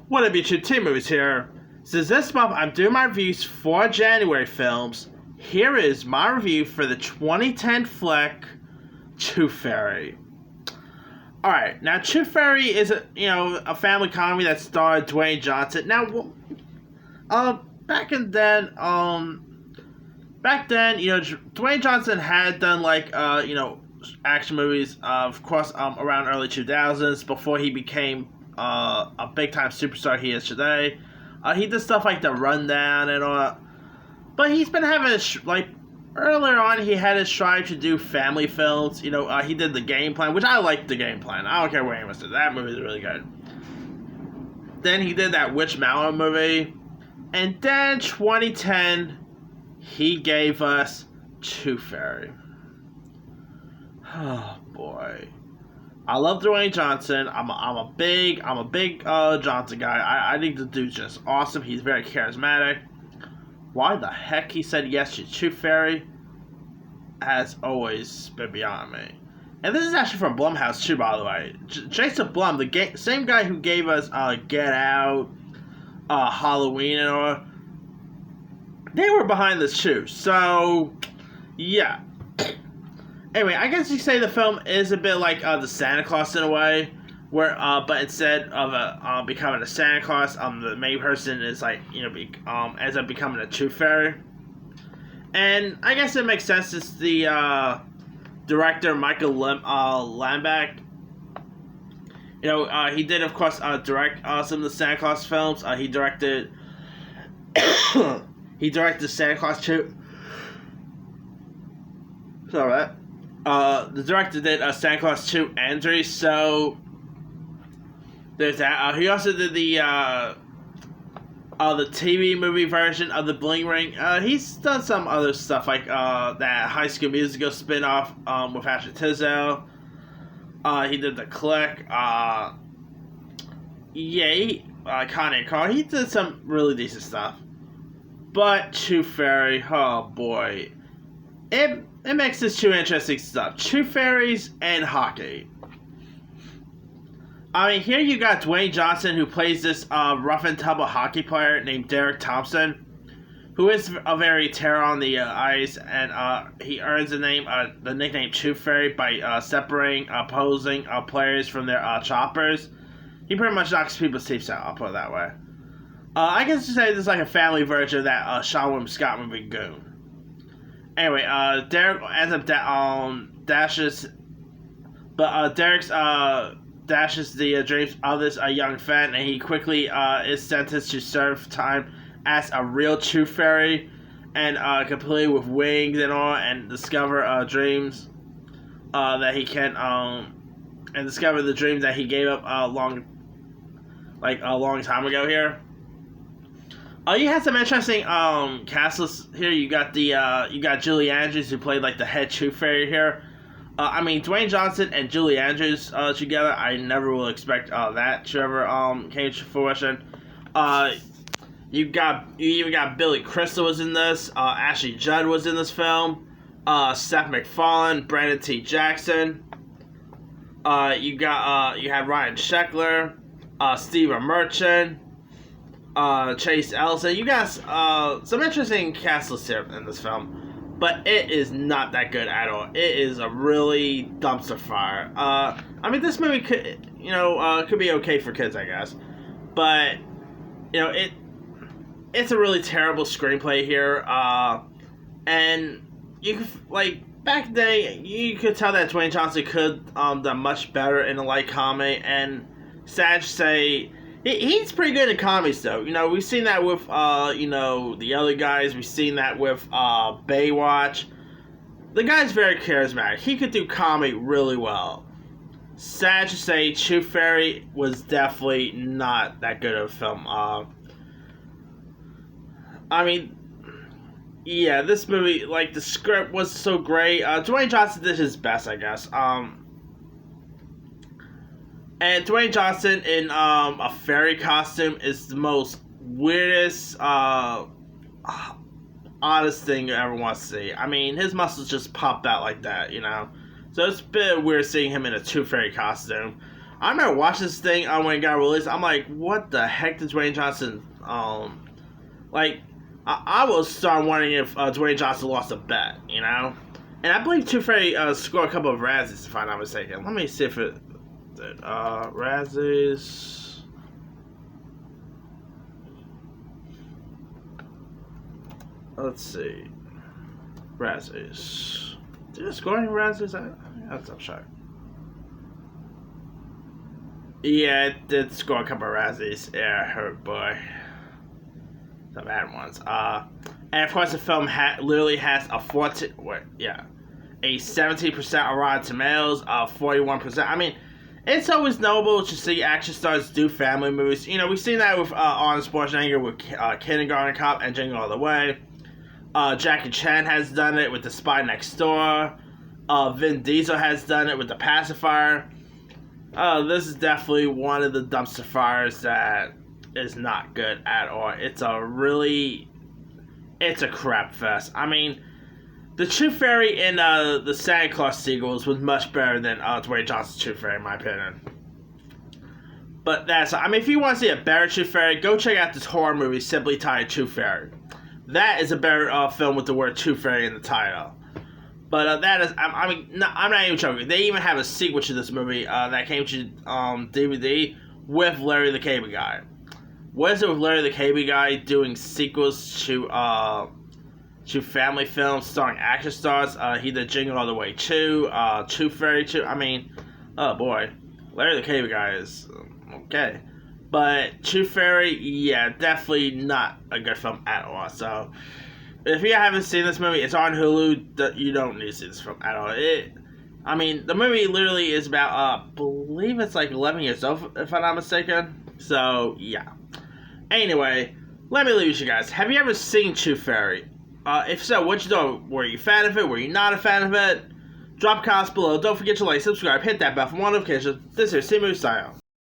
What up, YouTube? Team Movies here. Since this month I'm doing my reviews for January films, here is my review for the 2010 flick Tooth Fairy. Alright, now Tooth Fairy is a family comedy that starred Dwayne Johnson. Now, back then, Dwayne Johnson had done action movies, of course, around early 2000s before he became a big-time superstar he is today. He did stuff like The Rundown and all, but he's been having earlier on he had his strive to do family films. He did The Game Plan, which I like. The Game Plan. I don't care what anyone says. That movie is really good. Then he did that Witch Mountain movie, and then 2010 he gave us Tooth Fairy. Oh boy. I love Dwayne Johnson. I'm a big Johnson guy. I think the dude's just awesome. He's very charismatic. Why the heck he said yes to Tooth Fairy has always been beyond me. And this is actually from Blumhouse too, by the way. Jason Blum, the same guy who gave us Get Out, Halloween, and all. They were behind this too. So yeah. Anyway, I guess you say the film is a bit like the Santa Claus in a way, where but instead of becoming a Santa Claus, the main person is ends up becoming a Tooth Fairy, and I guess it makes sense. It's the director Michael Lambeck. He did of course direct some of the Santa Claus films. He directed Santa Claus 2. Sorry. The director did Santa Claus 2 and 3, so there's that. He also did the TV movie version of The Bling Ring. He's done some other stuff like that High School Musical spin-off with Ashley Tisdale. He did The Click. Connie and Carl. He did some really decent stuff. But Tooth Fairy, oh boy. It makes this two interesting stuff. Tooth Fairies and hockey. I mean, here you got Dwayne Johnson, who plays this rough and tumble hockey player named Derek Thompson, who is a very terror on the ice, and he earns the nickname Tooth Fairy by separating opposing players from their choppers. He pretty much knocks people's teeth out, I'll put it that way. I guess to say this is like a family version of that Sean William Scott movie Goon. Anyway, Derek ends up dashes the dreams of this young fan, and he quickly is sentenced to serve time as a real Tooth Fairy, and completely with wings and all, and discover dreams that he can and discover the dreams that he gave up a long time ago here. You had some interesting cast here. You got Julie Andrews, who played the head Tooth Fairy here. Dwayne Johnson and Julie Andrews together, I never will expect that to ever came to fruition. You even got Billy Crystal was in this. Ashley Judd was in this film. Seth MacFarlane, Brandon T. Jackson. You had Ryan Sheckler, Stephen Merchant. Chase Ellison. You guys, some interesting cast lists here in this film, but it is not that good at all. It is a really dumpster fire. This movie could be okay for kids, I guess, but it's a really terrible screenplay here. And you back then you could tell that Dwayne Johnson could done much better in a light comedy, and sad to say. He's pretty good at comedies, though. We've seen that with, the other guys. We've seen that with Baywatch. The guy's very charismatic. He could do comedy really well. Sad to say, Tooth Fairy was definitely not that good of a film. This movie, the script was so great. Dwayne Johnson did his best, I guess. And Dwayne Johnson in a fairy costume is the most weirdest, oddest thing you ever want to see. His muscles just popped out like that, So it's a bit weird seeing him in a Tooth Fairy costume. I remember watching this thing when it got released. I'm like, what the heck did Dwayne Johnson like? I was starting wondering if Dwayne Johnson lost a bet, you know. And I believe Tooth Fairy scored a couple of Razzies, if I'm not mistaken. Let me see if it did. Razzies. Let's see. Razzies. Did it score any Razzies? That's up sure. Yeah, it did score a couple of Razzies. Yeah, hurt boy. The bad ones. And of course, the film literally has a 17% on Rotten Tomatoes, 41%. I mean, it's always notable to see action stars do family movies. You know, we've seen that with Arnold Schwarzenegger with Kindergarten Cop and Jingle All the Way. Jackie Chan has done it with The Spy Next Door. Vin Diesel has done it with The Pacifier. This is definitely one of the dumpster fires that is not good at all. It's a crap fest. I mean, the Tooth Fairy in the Santa Claus sequels was much better than Dwayne Johnson's Tooth Fairy, in my opinion. But if you want to see a better Tooth Fairy, go check out this horror movie simply titled Tooth Fairy. That is a better film with the word Tooth Fairy in the title. But I'm not even joking. They even have a sequel to this movie that came to DVD with Larry the Cable Guy. What is it with Larry the Cable Guy doing sequels to family films starring action stars? He did Jingle All the Way 2, Tooth Fairy 2. I mean, oh boy, Larry the Cable Guy is okay. But Tooth Fairy, yeah, definitely not a good film at all. So, if you haven't seen this movie, it's on Hulu. You don't need to see this film at all. The movie literally is about, I believe it's like 11 years old, if I'm not mistaken. So, yeah. Anyway, let me leave you guys. Have you ever seen Tooth Fairy? If so, what you know? Were you a fan of it? Were you not a fan of it? Drop comments below. Don't forget to like, subscribe, hit that bell for more notifications. This is C-Movie Style.